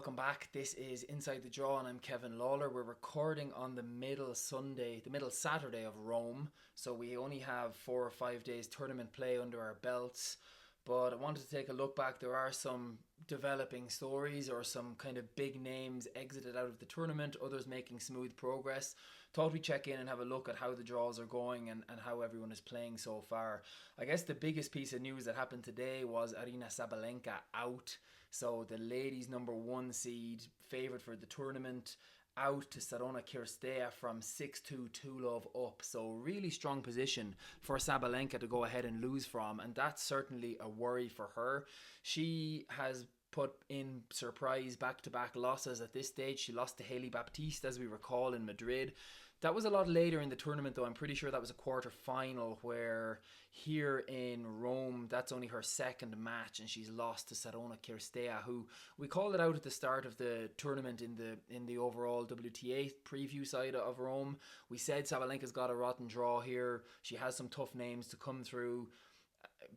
welcome back. This is Inside the Draw, and I'm Kevin Lawler. We're recording on the middle Saturday of Rome, so we only have 4 or 5 days tournament play under our belts. But I wanted to take a look back. There are some developing stories or some kind of big names exited out of the tournament, others making smooth progress. Thought we'd check in and have a look at how the draws are going and how everyone is playing so far. I guess the biggest piece of news that happened today was Aryna Sabalenka out. So the ladies' number 1 seed, favoured for the tournament, out to Sarona Kirstea from 6-2 2-love up. So really strong position for Sabalenka to go ahead and lose from, and that's certainly a worry for her. She has put in surprise back-to-back losses at this stage. She lost to Hailey Baptiste, as we recall, in Madrid. That was a lot later in the tournament, though. I'm pretty sure that was a quarter-final, where here in Rome, that's only her second match, and she's lost to Sarona Kirstea, who we called it out at the start of the tournament in the overall WTA preview side of Rome. We said Sabalenka's got a rotten draw here. She has some tough names to come through.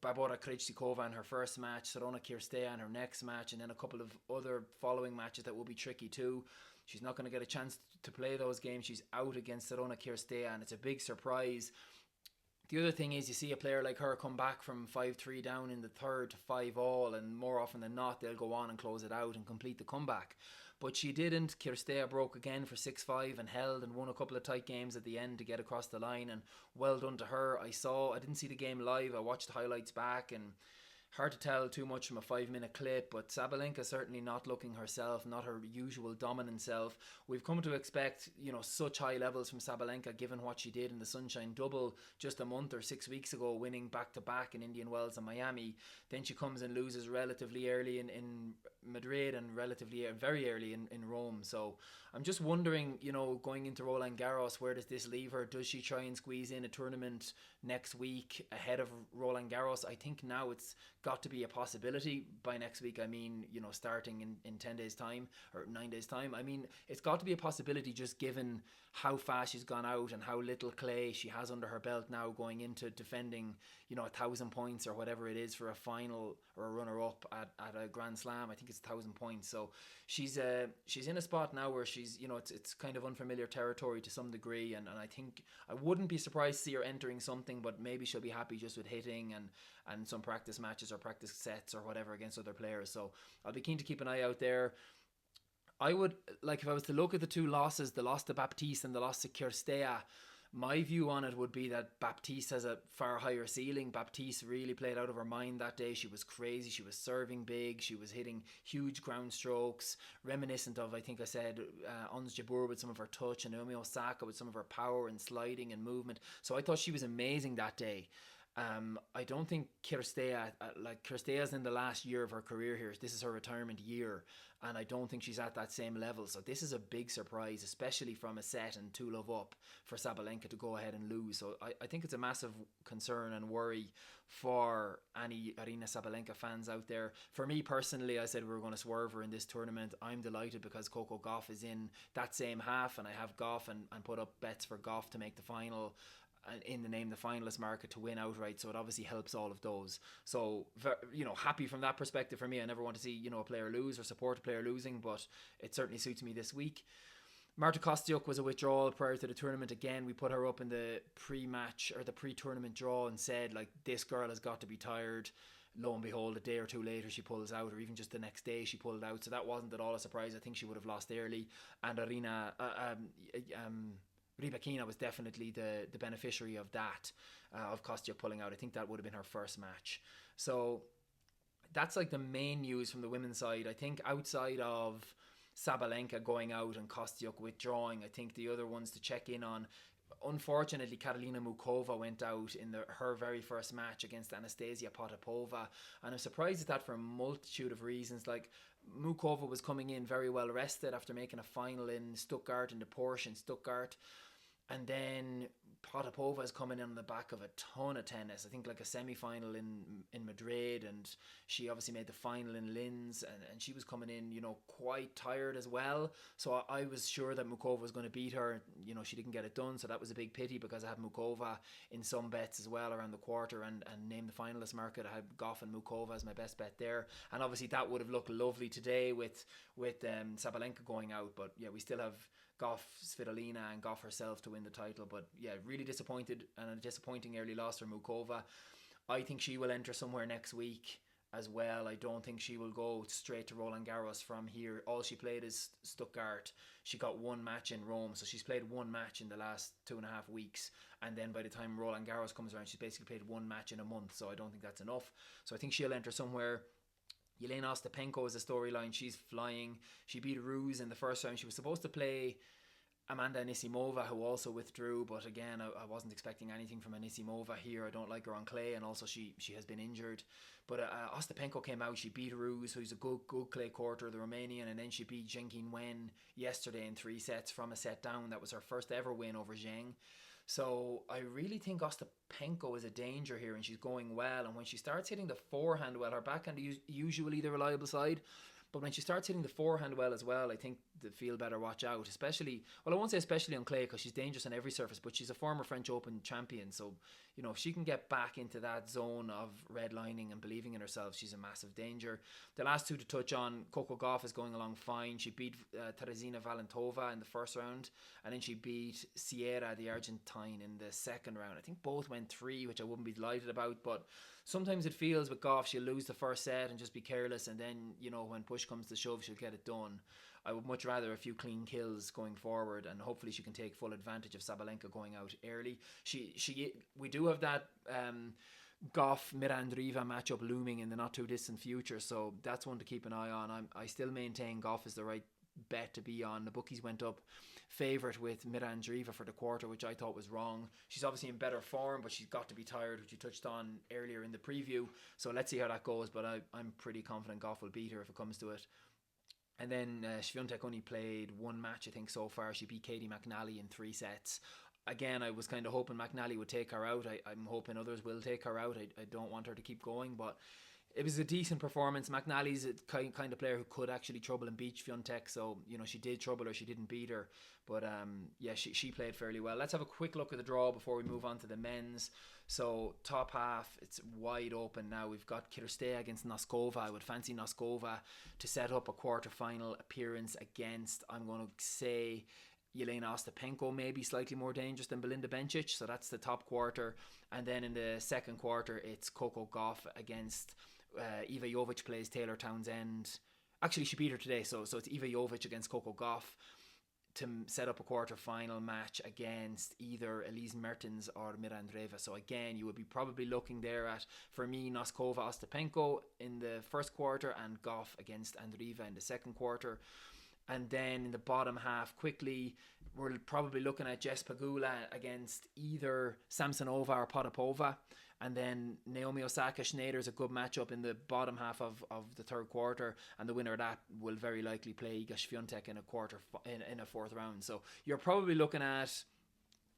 Barbora Krejcikova in her first match, Sarona Kirstea in her next match, and then a couple of other following matches that will be tricky too. She's not going to get a chance to play those games. She's out against Sarona Kirstea, and it's a big surprise. The other thing is, you see a player like her come back from 5-3 down in the third to 5-all, and more often than not they'll go on and close it out and complete the comeback. But she didn't. Kirstea broke again for 6-5 and held and won a couple of tight games at the end to get across the line, and well done to her. I didn't see the game live. I watched the highlights back, and hard to tell too much from a 5-minute clip, but Sabalenka certainly not looking herself, not her usual dominant self. We've come to expect, such high levels from Sabalenka given what she did in the Sunshine Double just a month or 6 weeks ago, winning back-to-back in Indian Wells and Miami. Then she comes and loses relatively early in Madrid and very early in Rome. So I'm just wondering, going into Roland Garros, where does this leave her? Does she try and squeeze in a tournament next week ahead of Roland Garros? I think now it's got to be a possibility. By next week, I mean, starting in 10 days time or 9 days time. I mean, it's got to be a possibility just given how fast she's gone out and how little clay she has under her belt now, going into defending 1,000 points or whatever it is for a final or a runner-up at a Grand Slam. I think it's 1,000 points. So she's in a spot now where she's, it's kind of unfamiliar territory to some degree, and I think I wouldn't be surprised to see her entering something, but maybe she'll be happy just with hitting and some practice matches or practice sets or whatever against other players. So I'll be keen to keep an eye out there. I would, if I was to look at the two losses, the loss to Baptiste and the loss to Kirstea, my view on it would be that Baptiste has a far higher ceiling. Baptiste really played out of her mind that day. She was crazy. She was serving big. She was hitting huge ground strokes, reminiscent of, I think I said, Ons Jabeur with some of her touch and Naomi Osaka with some of her power and sliding and movement. So I thought she was amazing that day. I don't think Kirstea's in the last year of her career here. This is her retirement year, and I don't think she's at that same level. So this is a big surprise, especially from a set and 2-love up for Sabalenka to go ahead and lose. So I think it's a massive concern and worry for any Aryna Sabalenka fans out there. For me personally, I said we were going to swerve her in this tournament. I'm delighted because Coco Gauff is in that same half, and I have Gauff and put up bets for Gauff to make the final, in the finalist market to win outright, so it obviously helps all of those. So happy from that perspective for me. I never want to see a player lose or support a player losing, but it certainly suits me this week. Marta Kostyuk was a withdrawal prior to the tournament. Again, we put her up in the pre-match or the pre-tournament draw and said, this girl has got to be tired. Lo and behold, a day or two later she pulls out, or even just the next day she pulled out. So that wasn't at all a surprise. I think she would have lost early. And Rybakina was definitely the beneficiary of that, of Kostyuk pulling out. I think that would have been her first match. So that's the main news from the women's side. I think outside of Sabalenka going out and Kostyuk withdrawing, I think the other ones to check in on, unfortunately, Karolina Muchova went out in her very first match against Anastasia Potapova, and I'm surprised at that for a multitude of reasons. Muchova was coming in very well rested after making a final in Stuttgart, in the Porsche in Stuttgart. And then Potapova is coming in on the back of a ton of tennis. I think a semi-final in Madrid, and she obviously made the final in Linz, and she was coming in, quite tired as well. So I was sure that Muchova was going to beat her. She didn't get it done, so that was a big pity because I had Muchova in some bets as well around the quarter and named the finalist market. I had Gauff and Muchova as my best bet there. And obviously that would have looked lovely today with with Sabalenka going out. But yeah, we still have Goff, Svitolina, and Goff herself to win the title. But yeah, really disappointed, and a disappointing early loss for Muchova. I think she will enter somewhere next week as well. I don't think she will go straight to Roland Garros from here. All she played is Stuttgart. She got one match in Rome, so she's played one match in the last 2.5 weeks, and then by the time Roland Garros comes around, she's basically played one match in a month, so I don't think that's enough. So I think she'll enter somewhere. Jelena Ostapenko is a storyline. She's flying. She beat Ruse in the first round. She was supposed to play Amanda Anisimova, who also withdrew, but again, I wasn't expecting anything from Anisimova here. I don't like her on clay, and also she has been injured. But Ostapenko came out. She beat Ruse, who's a good clay quarter, the Romanian, and then she beat Zheng Qinwen yesterday in 3 sets from a set down. That was her first ever win over Zheng. So I really think Ostapenko is a danger here, and she's going well. And when she starts hitting the forehand well, her backhand is usually the reliable side. But when she starts hitting the forehand well as well, I think the feel better watch out. Especially, well, I won't say especially on clay because she's dangerous on every surface, but she's a former French Open champion. So, you know, if she can get back into that zone of redlining and believing in herself, she's a massive danger. The last two to touch on, Coco Gauff is going along fine. She beat Teresina Valentova in the first round, and then she beat Sierra, the Argentine, in the second round. I think both went 3, which I wouldn't be delighted about, but sometimes it feels with Gauff, she'll lose the first set and just be careless, and then, you know, when push comes to shove, she'll get it done. I would much rather a few clean kills going forward, and hopefully she can take full advantage of Sabalenka going out early. We do have that Goff Mirandriva matchup looming in the not too distant future, so that's one to keep an eye on. I still maintain Goff is the right bet to be on. The bookies went up favourite with Mirandriva for the quarter, which I thought was wrong. She's obviously in better form, but she's got to be tired, which you touched on earlier in the preview. So let's see how that goes, but I'm pretty confident Goff will beat her if it comes to it. And then Swiatek only played one match, I think, so far. She beat Katie McNally in 3 sets. Again, I was kind of hoping McNally would take her out. I'm hoping others will take her out. I don't want her to keep going, but it was a decent performance. McNally's a kind of player who could actually trouble and beat Swiatek, so, you know, she did trouble her, she didn't beat her, but yeah, she played fairly well. Let's have a quick look at the draw before we move on to the men's. So top half, it's wide open now. We've got Kirstea against Noskova. I would fancy Noskova to set up a quarter-final appearance against, I'm going to say, Jelena Ostapenko, maybe slightly more dangerous than Belinda Bencic, so that's the top quarter. And then in the second quarter, it's Coco Gauff against Iva Jovic plays Taylor Townsend. Actually, she beat her today, so it's Iva Jovic against Coco Gauff to set up a quarter-final match against either Elise Mertens or Mirandreva. So again, you would be probably looking there at, for me, Noskova Ostapenko in the first quarter and Gauff against Andreeva in the second quarter. And then in the bottom half, quickly, we're probably looking at Jess Pegula against either Samsonova or Potapova. And then Naomi Osaka Schneider is a good matchup in the bottom half of the third quarter, and the winner of that will very likely play Iga Swiatek in a fourth round. So you're probably looking at,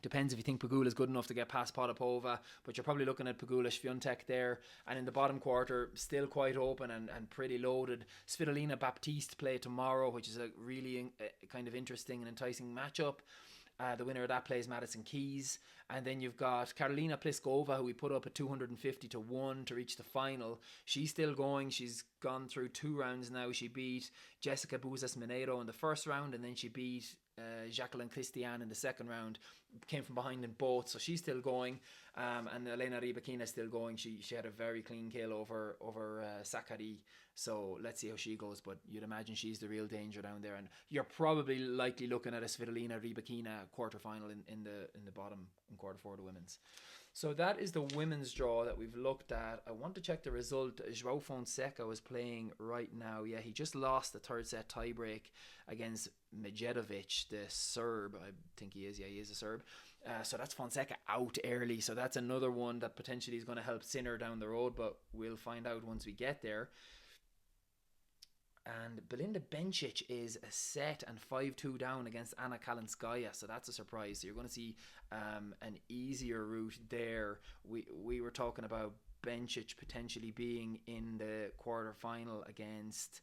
depends if you think Pegula is good enough to get past Potapova, but you're probably looking at Pegula Swiatek there. And in the bottom quarter, still quite open and pretty loaded. Svitolina Baptiste play tomorrow, which is a really kind of interesting and enticing matchup. The winner of that plays Madison Keys. And then you've got Karolina Pliskova, who we put up at 250 to 1 to reach the final. She's still going. She's gone through 2 rounds now. She beat Jessica Bouzas Mineiro in the first round, and then she beat Jacqueline Christian in the second round. Came from behind in both, so she's still going. And Elena Rybakina is still going. She had a very clean kill over Sakari. So let's see how she goes, but you'd imagine she's the real danger down there. And you're probably likely looking at a Svitolina Rybakina quarterfinal in the bottom in quarter 4 of the women's. So that is the women's draw that we've looked at. I want to check the result. João Fonseca is playing right now. Yeah, he just lost the third set tiebreak against Medjedovic, the Serb. I think he is. Yeah, he is a Serb. So that's Fonseca out early. So that's another one that potentially is going to help Sinner down the road, but we'll find out once we get there. And Belinda Bencic is a set and 5-2 down against Anna Kalinskaya, so that's a surprise. So you're going to see an easier route there. We were talking about Bencic potentially being in the quarterfinal against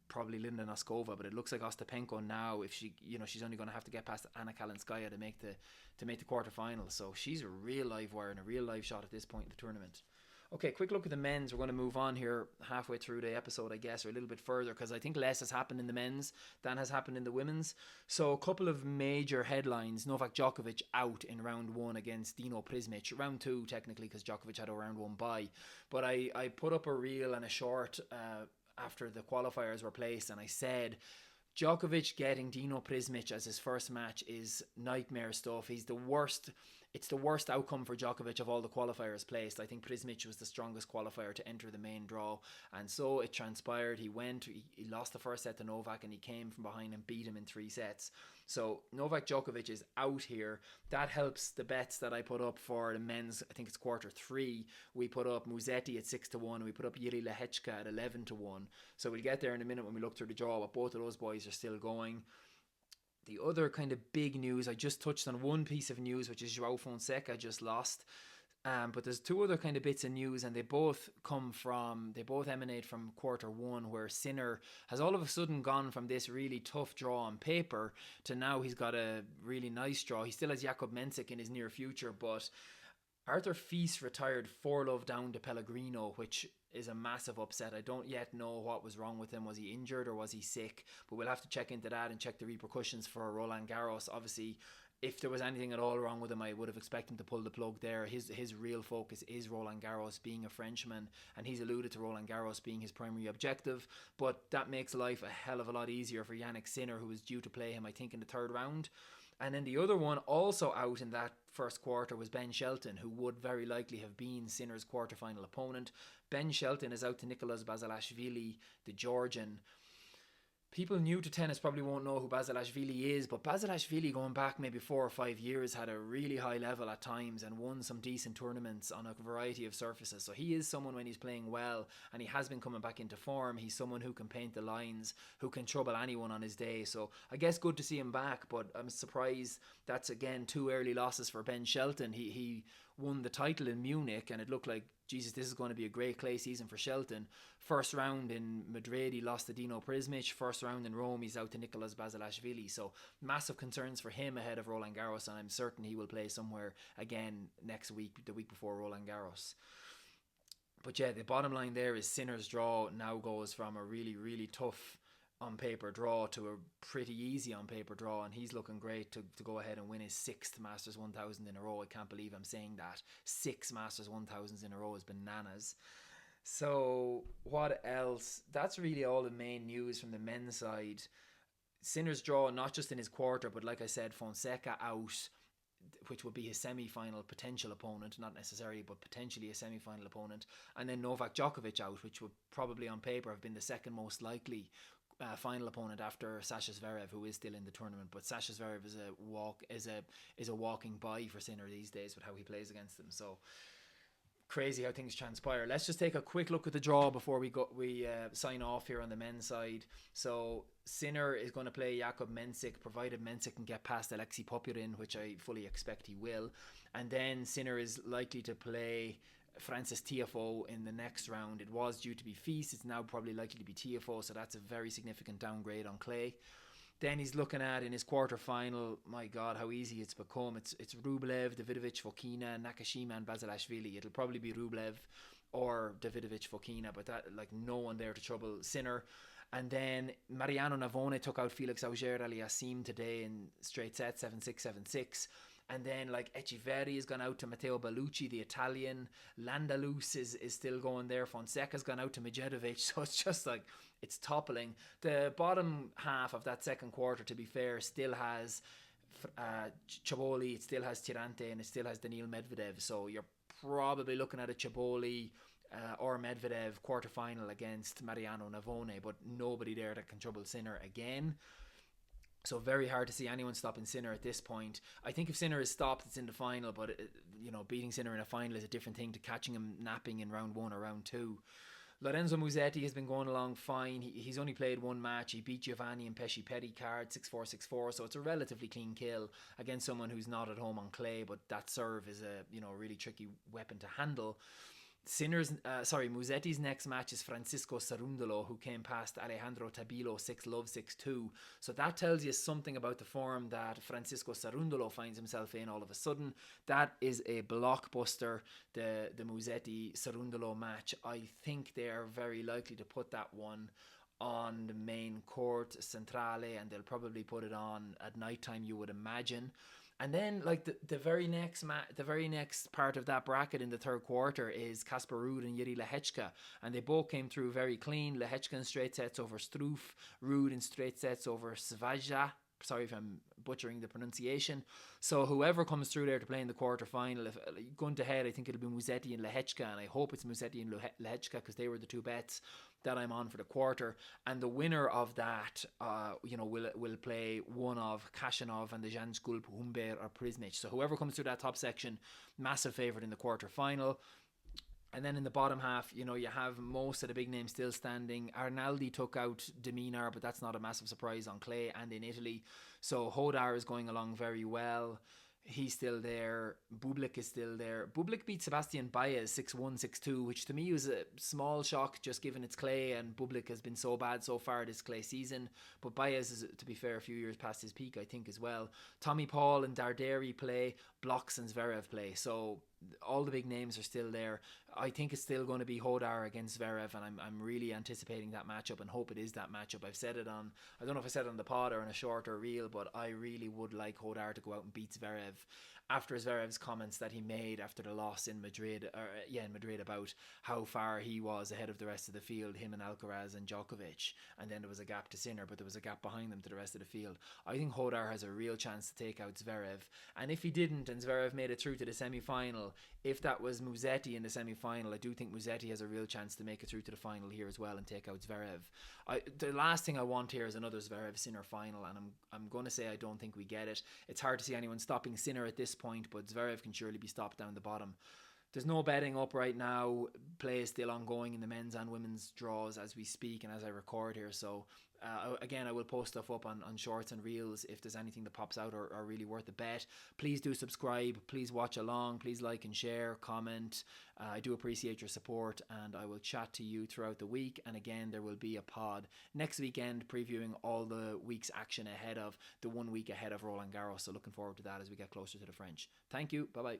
probably Linda Noskova, but it looks like Ostapenko now, if she, she's only going to have to get past Anna Kalinskaya to make the quarterfinal. So she's a real live wire and a real live shot at this point in the tournament. Okay, quick look at the men's. We're going to move on here halfway through the episode, I guess, or a little bit further, because I think less has happened in the men's than has happened in the women's. So, a couple of major headlines. Novak Djokovic out in round one against Dino Prismic. Round two, technically, because Djokovic had a round one bye. But I put up a reel and a short after the qualifiers were placed, and I said, Djokovic getting Dino Prismic as his first match is nightmare stuff. He's the worst. It's the worst outcome for Djokovic of all the qualifiers placed. I think Prismic was the strongest qualifier to enter the main draw, and so it transpired. He lost the first set to Novak, and he came from behind and beat him in 3 sets. So Novak Djokovic is out here. That helps the bets that I put up for the men's. I think it's quarter 3. We put up Musetti at 6-1. We put up Jiri Lehechka at 11-1. So we'll get there in a minute when we look through the draw. But both of those boys are still going. The other kind of big news, I just touched on one piece of news, which is Joao Fonseca just lost. But there's 2 other kind of bits of news, and they both emanate from quarter 1, where Sinner has all of a sudden gone from this really tough draw on paper to now he's got a really nice draw. He still has Jakub Mensik in his near future, but Arthur Fils retired 4-love down to Pellegrino, which is a massive upset. I don't yet know what was wrong with him. Was he injured or was he sick? But we'll have to check into that and check the repercussions for Roland Garros. Obviously, if there was anything at all wrong with him, I would have expected him to pull the plug there. His real focus is Roland Garros, being a Frenchman, and he's alluded to Roland Garros being his primary objective. But that makes life a hell of a lot easier for Yannick Sinner, who was due to play him, I think, in the 3rd round. And then the other one also out in that first quarter was Ben Shelton, who would very likely have been Sinner's quarterfinal opponent. Ben Shelton is out to Nicolas Basilashvili, the Georgian. People new to tennis probably won't know who Basilashvili is, but Basilashvili, going back maybe 4 or 5 years, had a really high level at times and won some decent tournaments on a variety of surfaces. So he is someone, when he's playing well, and he has been coming back into form, he's someone who can paint the lines, who can trouble anyone on his day. So I guess good to see him back, but I'm surprised that's, again, 2 early losses for Ben Shelton. He won the title in Munich, and it looked like, Jesus, this is going to be a great clay season for Shelton. First round in Madrid, he lost to Dino Prismic. First round in Rome, he's out to Nicolas Basilashvili. So massive concerns for him ahead of Roland Garros, and I'm certain he will play somewhere again next week, the week before Roland Garros. But yeah, the bottom line there is Sinner's draw now goes from a really, really tough on paper draw to a pretty easy on paper draw, and he's looking great to go ahead and win his 6th Masters 1000 in a row. I can't believe I'm saying that. 6 Masters 1000s in a row is bananas. So what else? That's really all the main news from the men's side. Sinner's draw, not just in his quarter, but like I said, Fonseca out, which would be his semi-final potential opponent, not necessarily, but potentially a semi-final opponent. And then Novak Djokovic out, which would probably on paper have been the second most likely final opponent after Sasha Zverev, who is still in the tournament. But Sasha Zverev is a walking bye for Sinner these days with how he plays against them. So crazy how things transpire. Let's just take a quick look at the draw before we sign off here on the men's side. So Sinner is going to play Jakub Mensik, provided Mensik can get past Alexei Popyrin, which I fully expect he will. And then Sinner is likely to play Francis Tiafoe in the next round. It was due to be Fils. It's now probably likely to be Tiafoe, so that's a very significant downgrade on clay. Then he's looking at, in his quarter-final, my God, how easy it's become. It's Rublev, Davidovich, Fokina, Nakashima and Basilashvili. It'll probably be Rublev or Davidovich, Fokina, but that, like, no one there to trouble Sinner. And then Mariano Navone took out Felix Auger-Aliassime today in straight sets, 7-6, 7-6. And then, like, Echeverri has gone out to Matteo Bellucci, the Italian. Landalus is still going there. Fonseca's gone out to Medjedovic. So it's just like, it's toppling. The bottom half of that second quarter, to be fair, still has Chaboli, it still has Tirante, and it still has Daniil Medvedev. So you're probably looking at a Chaboli or Medvedev quarterfinal against Mariano Navone, but nobody there that can trouble Sinner again. So very hard to see anyone stopping Sinner at this point. I think if Sinner is stopped, it's in the final, but beating Sinner in a final is a different thing to catching him napping in round 1 or round 2. Lorenzo Musetti has been going along fine. He's only played 1 match. He beat Giovanni and Pesci Petty-Card 6-4, 6-4, so it's a relatively clean kill against someone who's not at home on clay, but that serve is a really tricky weapon to handle. Musetti's next match is Francisco Cerundolo, who came past Alejandro Tabilo 6-love, 6-2. So that tells you something about the form that Francisco Cerundolo finds himself in all of a sudden. That is a blockbuster, the Musetti Cerundolo match. I think they are very likely to put that one on the main court, Centrale, and they'll probably put it on at night time, you would imagine. And then, like the very next part of that bracket in the third quarter is Casper Ruud and Jiri Lehečka, and they both came through very clean. Lehečka in straight sets over Struff, Ruud in straight sets over Svaja. Sorry if I'm butchering the pronunciation. So whoever comes through there to play in the quarter final, if going to head, I think it'll be Musetti and Lehečka, and I hope it's Musetti and Lehečka because they were the two bets that I'm on for the quarter. And the winner of that, will play one of Kashanov and the Jan Skulp, Humbert or Prismic. So whoever comes through that top section, massive favourite in the quarter final. And then in the bottom half, you have most of the big names still standing. Arnaldi took out Deminar, but that's not a massive surprise on clay and in Italy. So Hodar is going along very well. He's still there. Bublik is still there. Bublik beat Sebastian Baez 6-1, 6-2, which to me was a small shock just given it's clay, and Bublik has been so bad so far this clay season. But Baez is, to be fair, a few years past his peak, I think, as well. Tommy Paul and Darderi play. Blocks and Zverev play. So all the big names are still there. I think it's still going to be Hodar against Zverev, and I'm really anticipating that matchup and hope it is that matchup. I've said it on, I don't know if I said it on the pod or in a short or reel, but I really would like Hodar to go out and beat Zverev after Zverev's comments that he made after the loss in Madrid, about how far he was ahead of the rest of the field, him and Alcaraz and Djokovic, and then there was a gap to Sinner, but there was a gap behind them to the rest of the field. I think Hodar has a real chance to take out Zverev, and if he didn't and Zverev made it through to the semi-final, if that was Musetti in the semi-final, I do think Musetti has a real chance to make it through to the final here as well and take out Zverev. The last thing I want here is another Zverev Sinner final, and I'm going to say I don't think we get it. It's hard to see anyone stopping Sinner at this point, but Zverev can surely be stopped down the bottom. There's no betting up right now. Play is still ongoing in the men's and women's draws as we speak and as I record here. So again, I will post stuff up on shorts and reels if there's anything that pops out or really worth a bet. Please do subscribe. Please watch along. Please like and share, comment. I do appreciate your support, and I will chat to you throughout the week. And again, there will be a pod next weekend previewing all the week's action ahead of the 1 week ahead of Roland Garros. So looking forward to that as we get closer to the French. Thank you. Bye-bye.